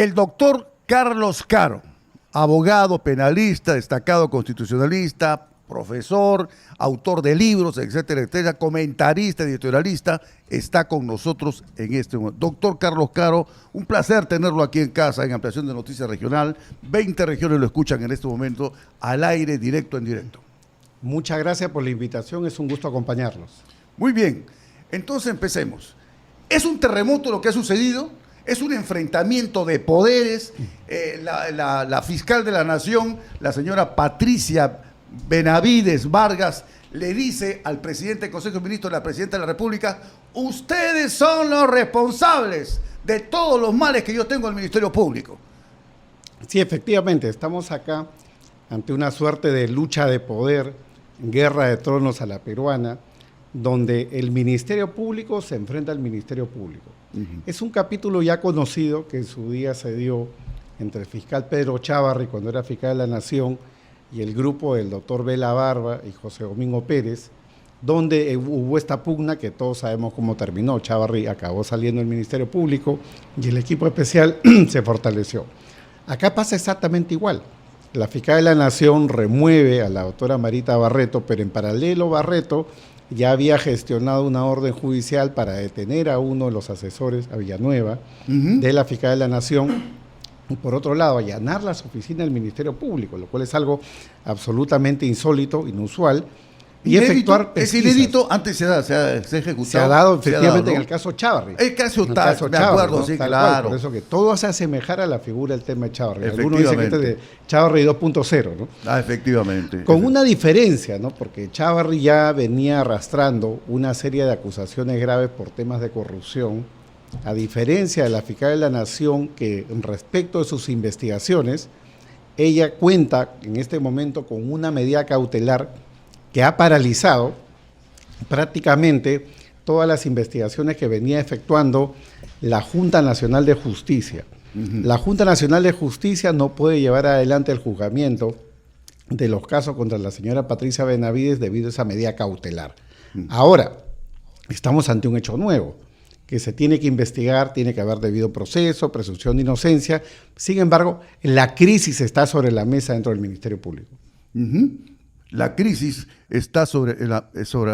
El doctor Carlos Caro, abogado, penalista, destacado constitucionalista, profesor, autor de libros, etcétera, etcétera, comentarista, editorialista, está con nosotros en este momento. Doctor Carlos Caro, un placer tenerlo aquí en casa, en Ampliación de Noticias Regional. 20 regiones lo escuchan en este momento, al aire, directo, en directo. Muchas gracias por la invitación, es un gusto acompañarlos. Muy bien, entonces empecemos. ¿Es un terremoto lo que ha sucedido? ¿Es un enfrentamiento de poderes? La fiscal de la Nación, la señora Patricia Benavides Vargas, le dice al presidente del Consejo de Ministros, la presidenta de la República: ustedes son los responsables de todos los males que yo tengo al Ministerio Público. Sí, efectivamente, estamos acá ante una suerte de lucha de poder, guerra de tronos a la peruana, donde el Ministerio Público se enfrenta al Ministerio Público. Es un capítulo ya conocido que en su día se dio entre el fiscal Pedro Chávarri, cuando era fiscal de la Nación, y el grupo del doctor Vela Barba y José Domingo Pérez, donde hubo esta pugna que todos sabemos cómo terminó. Chávarri acabó saliendo del Ministerio Público y el equipo especial se fortaleció. Acá pasa exactamente igual. La fiscal de la Nación remueve a la doctora Marita Barreto, pero en paralelo Barreto ya había gestionado una orden judicial para detener a uno de los asesores, a Villanueva, de la fiscal de la Nación, y por otro lado allanar las oficinas del Ministerio Público, lo cual es algo absolutamente insólito, inusual, y inédito, efectuar pesquisas. Es inédito, antes se ha ejecutado. Se ha dado efectivamente, ¿no? En el caso Chávarri. El caso de Chávarri, acuerdo, ¿no? Sí, tal claro. Cual, por eso que todo se asemejará a la figura del tema de Chávarri. Algunos dicen que este es de Chávarri 2.0, ¿no? Efectivamente. Con una diferencia, ¿no? Porque Chávarri ya venía arrastrando una serie de acusaciones graves por temas de corrupción, a diferencia de la fiscal de la Nación, que respecto de sus investigaciones, ella cuenta en este momento con una medida cautelar que ha paralizado prácticamente todas las investigaciones que venía efectuando la Junta Nacional de Justicia. La Junta Nacional de Justicia no puede llevar adelante el juzgamiento de los casos contra la señora Patricia Benavides debido a esa medida cautelar. Ahora, estamos ante un hecho nuevo, que se tiene que investigar, tiene que haber debido proceso, presunción de inocencia. Sin embargo, la crisis está sobre la mesa dentro del Ministerio Público. La crisis está sobre la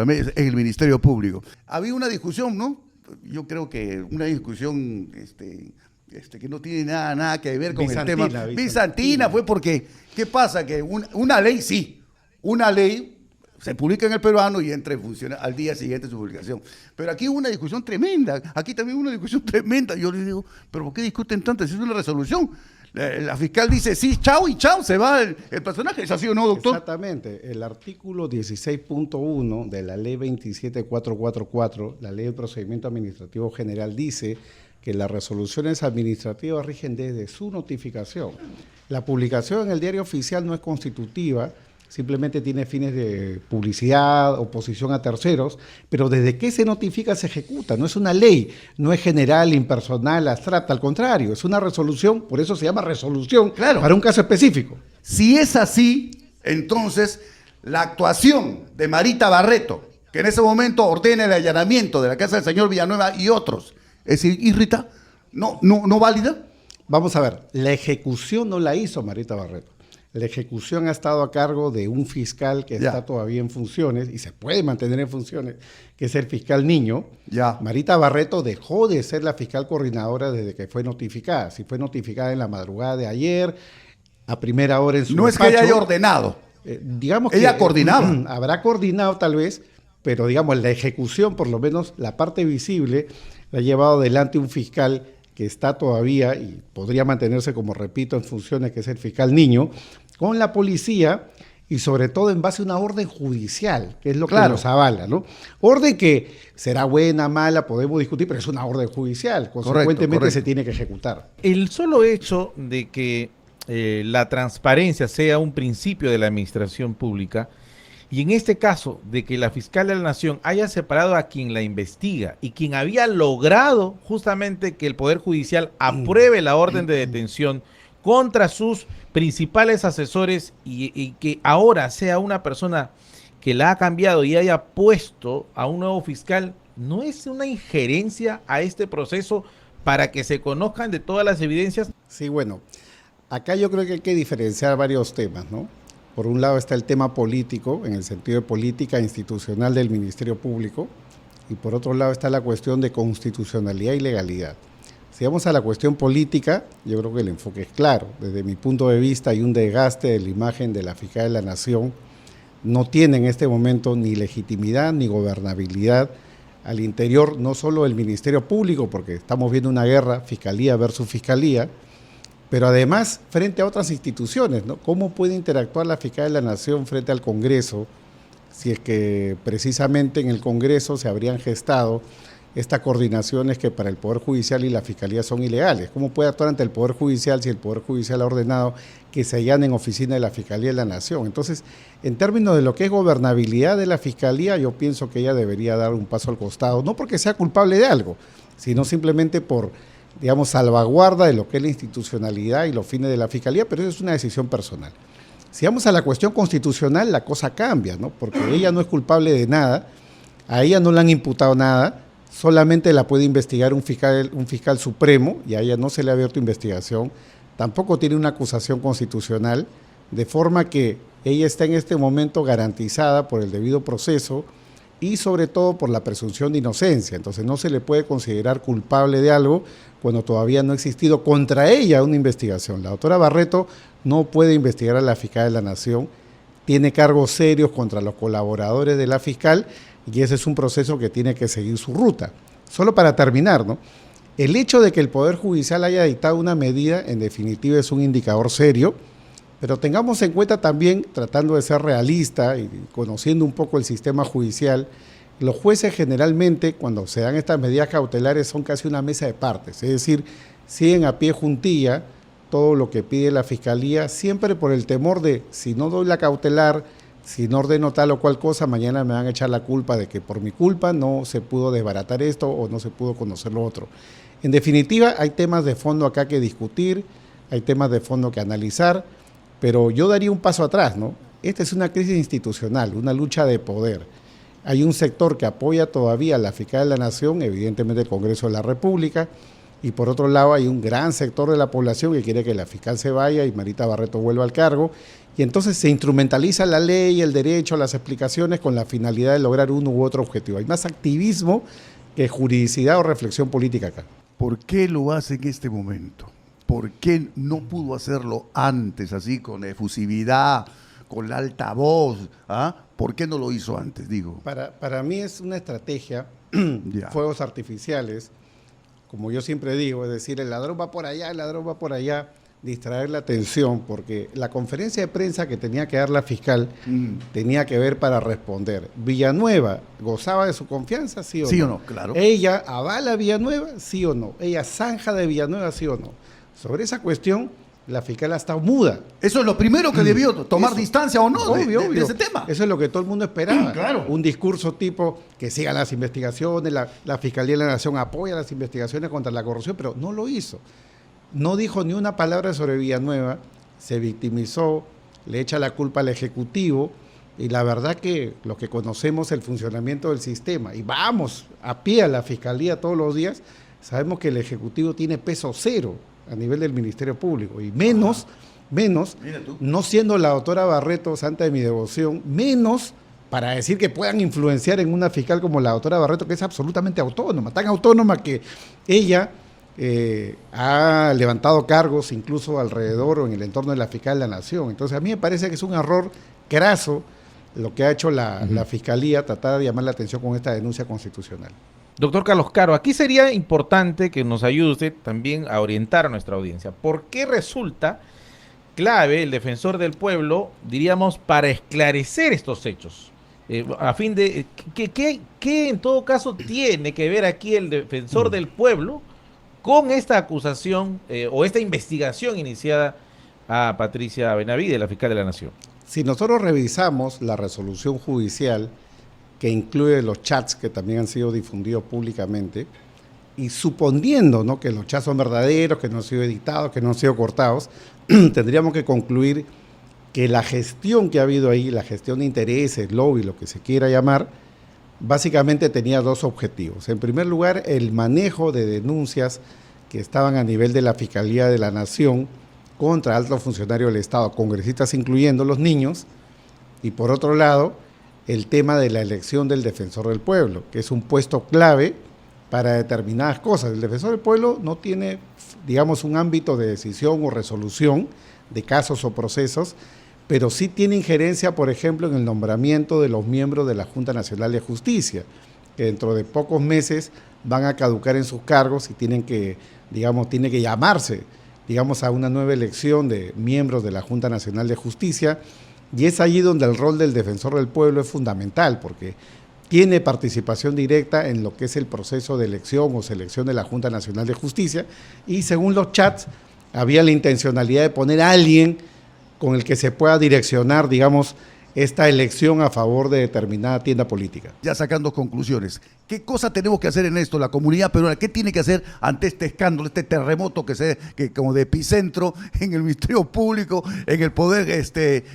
mesa en el Ministerio Público. Había una discusión, ¿no? Yo creo que una discusión que no tiene nada que ver con el tema. Bizantina fue porque, ¿qué pasa? Que una ley, sí, una ley se publica en el Peruano y entra en función al día siguiente de su publicación. Pero aquí hubo una discusión tremenda, aquí también hubo una discusión tremenda. Yo les digo, ¿pero por qué discuten tanto? Si es una resolución. La fiscal dice sí, chao y chao, se va el personaje. ¿Es así o no, doctor? Exactamente. El artículo 16.1 de la ley 27444, la ley del procedimiento administrativo general, dice que las resoluciones administrativas rigen desde su notificación. La publicación en el diario oficial no es constitutiva, simplemente tiene fines de publicidad, oposición a terceros, pero desde que se notifica se ejecuta, no es una ley, no es general, impersonal, abstracta, al contrario, es una resolución, por eso se llama resolución, claro, para un caso específico. Si es así, entonces la actuación de Marita Barreto, que en ese momento ordena el allanamiento de la casa del señor Villanueva y otros, es irrita, no válida. Vamos a ver, la ejecución no la hizo Marita Barreto. La ejecución ha estado a cargo de un fiscal que está todavía en funciones y se puede mantener en funciones, que es el fiscal Niño. Marita Barreto dejó de ser la fiscal coordinadora desde que fue notificada. Si fue notificada en la madrugada de ayer, a primera hora en su despacho. No es que ella haya ordenado. Digamos ella que coordinaba. Habrá coordinado tal vez, pero digamos la ejecución, por lo menos la parte visible, la ha llevado adelante un fiscal que está todavía y podría mantenerse, como repito, en funciones, que es el fiscal Niño, con la policía y sobre todo en base a una orden judicial, que es lo que nos avala, ¿no? Orden que será buena, mala, podemos discutir, pero es una orden judicial, consecuentemente se tiene que ejecutar. El solo hecho de que la transparencia sea un principio de la administración pública, y en este caso de que la fiscal de la Nación haya separado a quien la investiga y quien había logrado justamente que el Poder Judicial apruebe la orden de detención contra sus principales asesores y que ahora sea una persona que la ha cambiado y haya puesto a un nuevo fiscal, ¿no es una injerencia a este proceso para que se conozcan de todas las evidencias. Sí, bueno, acá yo creo que hay que diferenciar varios temas, ¿no? Por un lado está el tema político, en el sentido de política institucional del Ministerio Público, y por otro lado está la cuestión de constitucionalidad y legalidad. Si vamos a la cuestión política, yo creo que el enfoque es claro. Desde mi punto de vista hay un desgaste de la imagen de la Fiscalía de la Nación. No tiene en este momento ni legitimidad ni gobernabilidad al interior, no solo del Ministerio Público, porque estamos viendo una guerra, Fiscalía versus Fiscalía, pero además frente a otras instituciones, ¿no? ¿Cómo puede interactuar la Fiscalía de la Nación frente al Congreso si es que precisamente en el Congreso se habrían gestado estas coordinaciones que para el Poder Judicial y la Fiscalía son ilegales? ¿Cómo puede actuar ante el Poder Judicial si el Poder Judicial ha ordenado que se allanen oficinas de la Fiscalía de la Nación? Entonces, en términos de lo que es gobernabilidad de la Fiscalía, yo pienso que ella debería dar un paso al costado, no porque sea culpable de algo, sino simplemente por, digamos, salvaguarda de lo que es la institucionalidad y los fines de la Fiscalía, pero eso es una decisión personal. Si vamos a la cuestión constitucional, la cosa cambia, ¿no? Porque ella no es culpable de nada, a ella no le han imputado nada, solamente la puede investigar un fiscal supremo, y a ella no se le ha abierto investigación, tampoco tiene una acusación constitucional, de forma que ella está en este momento garantizada por el debido proceso y sobre todo por la presunción de inocencia. Entonces no se le puede considerar culpable de algo cuando todavía no ha existido contra ella una investigación. La doctora Barreto no puede investigar a la fiscal de la Nación, tiene cargos serios contra los colaboradores de la fiscal, y ese es un proceso que tiene que seguir su ruta. Solo para terminar, ¿no? El hecho de que el Poder Judicial haya dictado una medida, en definitiva, es un indicador serio, pero tengamos en cuenta también, tratando de ser realista y conociendo un poco el sistema judicial, los jueces generalmente, cuando se dan estas medidas cautelares, son casi una mesa de partes, es decir, siguen a pie juntilla todo lo que pide la Fiscalía, siempre por el temor de, si no doy la cautelar, si no ordeno tal o cual cosa, mañana me van a echar la culpa de que por mi culpa no se pudo desbaratar esto o no se pudo conocer lo otro. En definitiva, hay temas de fondo acá que discutir, hay temas de fondo que analizar, pero yo daría un paso atrás, ¿no? Esta es una crisis institucional, una lucha de poder. Hay un sector que apoya todavía a la Fiscalía de la Nación, evidentemente el Congreso de la República, y por otro lado hay un gran sector de la población que quiere que la fiscal se vaya y Marita Barreto vuelva al cargo, y entonces se instrumentaliza la ley, el derecho, las explicaciones con la finalidad de lograr uno u otro objetivo. Hay más activismo que juridicidad o reflexión política acá. ¿Por qué lo hace en este momento? ¿Por qué no pudo hacerlo antes, así, con efusividad, con la alta voz? ¿Ah? ¿Por qué no lo hizo antes, digo? Para mí es una estrategia, Ya. fuegos artificiales, como yo siempre digo, es decir, el ladrón va por allá, el ladrón va por allá, distraer la atención, porque la conferencia de prensa que tenía que dar la fiscal tenía que ver para responder. ¿Villanueva gozaba de su confianza, sí o no? ¿Sí o no? Claro. ¿Ella avala a Villanueva, sí o no? ¿Ella zanja de Villanueva, sí o no? Sobre esa cuestión, la fiscal ha estado muda. Eso es lo primero que debió tomar Eso. distancia o no Obvio, de obvio. ese tema. Eso es lo que todo el mundo esperaba. Claro. Un discurso tipo que sigan las investigaciones, la Fiscalía de la Nación apoya las investigaciones contra la corrupción, pero no lo hizo. No dijo ni una palabra sobre Villanueva, se victimizó, le echa la culpa al Ejecutivo, y la verdad que los que conocemos el funcionamiento del sistema, y vamos a pie a la Fiscalía todos los días, sabemos que el Ejecutivo tiene peso cero a nivel del Ministerio Público, y menos, Mira tú. no siendo la doctora Barreto, santa de mi devoción, menos para decir que puedan influenciar en una fiscal como la doctora Barreto, que es absolutamente autónoma, tan autónoma que ella ha levantado cargos incluso alrededor o en el entorno de la Fiscalía de la Nación. Entonces a mí me parece que es un error craso lo que ha hecho la Fiscalía, tratar de llamar la atención con esta denuncia constitucional. Doctor Carlos Caro, aquí sería importante que nos ayude usted también a orientar a nuestra audiencia. ¿Por qué resulta clave el defensor del pueblo, diríamos, para esclarecer estos hechos? A fin de... ¿Qué en todo caso tiene que ver aquí el defensor del pueblo con esta acusación o esta investigación iniciada a Patricia Benavides, la fiscal de la Nación? Si nosotros revisamos la resolución judicial, que incluye los chats que también han sido difundidos públicamente, y suponiendo, ¿no?, que los chats son verdaderos, que no han sido editados, que no han sido cortados, tendríamos que concluir que la gestión que ha habido ahí, la gestión de intereses, lobby, lo que se quiera llamar, básicamente tenía dos objetivos. En primer lugar, el manejo de denuncias que estaban a nivel de la Fiscalía de la Nación contra altos funcionarios del Estado, congresistas incluyendo los niños, y por otro lado, el tema de la elección del defensor del pueblo, que es un puesto clave para determinadas cosas. El defensor del pueblo no tiene, digamos, un ámbito de decisión o resolución de casos o procesos, pero sí tiene injerencia, por ejemplo, en el nombramiento de los miembros de la Junta Nacional de Justicia, que dentro de pocos meses van a caducar en sus cargos y tienen que, digamos, tiene que llamarse, digamos, a una nueva elección de miembros de la Junta Nacional de Justicia, y es allí donde el rol del defensor del pueblo es fundamental, porque tiene participación directa en lo que es el proceso de elección o selección de la Junta Nacional de Justicia, y según los chats, había la intencionalidad de poner a alguien con el que se pueda direccionar, digamos, esta elección a favor de determinada tienda política. Ya sacando conclusiones, ¿qué cosa tenemos que hacer en esto, la comunidad peruana? ¿Qué tiene que hacer ante este escándalo, este terremoto que como de epicentro en el Ministerio Público, en el Poder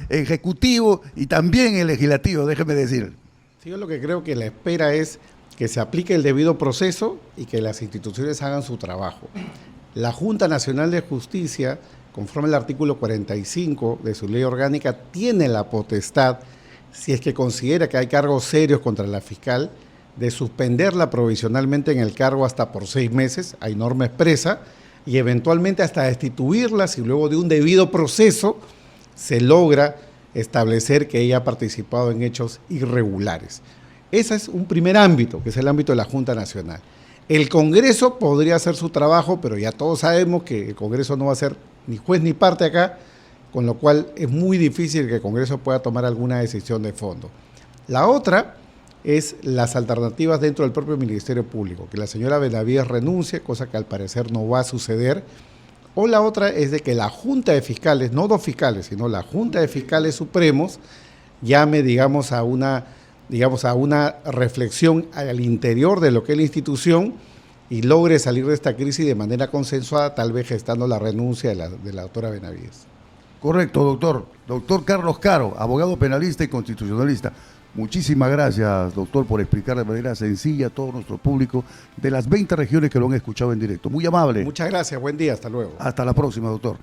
Ejecutivo y también en el Legislativo, déjeme decir? Sí, yo lo que creo que la espera es que se aplique el debido proceso y que las instituciones hagan su trabajo. La Junta Nacional de Justicia, conforme al artículo 45 de su ley orgánica, tiene la potestad, si es que considera que hay cargos serios contra la fiscal, de suspenderla provisionalmente en el cargo hasta por 6 meses, hay norma expresa, y eventualmente hasta destituirla si luego de un debido proceso se logra establecer que ella ha participado en hechos irregulares. Ese es un primer ámbito, que es el ámbito de la Junta Nacional. El Congreso podría hacer su trabajo, pero ya todos sabemos que el Congreso no va a ser ni juez ni parte acá, con lo cual es muy difícil que el Congreso pueda tomar alguna decisión de fondo. La otra es las alternativas dentro del propio Ministerio Público, que la señora Benavides renuncie, cosa que al parecer no va a suceder, o la otra es de que la Junta de Fiscales, no 2 fiscales, sino la Junta de Fiscales Supremos, llame, digamos, a una reflexión al interior de lo que es la institución y logre salir de esta crisis de manera consensuada, tal vez gestando la renuncia de la doctora Benavides. Correcto, doctor. Doctor Carlos Caro, abogado penalista y constitucionalista. Muchísimas gracias, doctor, por explicar de manera sencilla a todo nuestro público de las 20 regiones que lo han escuchado en directo. Muy amable. Muchas gracias, buen día, hasta luego. Hasta la próxima, doctor.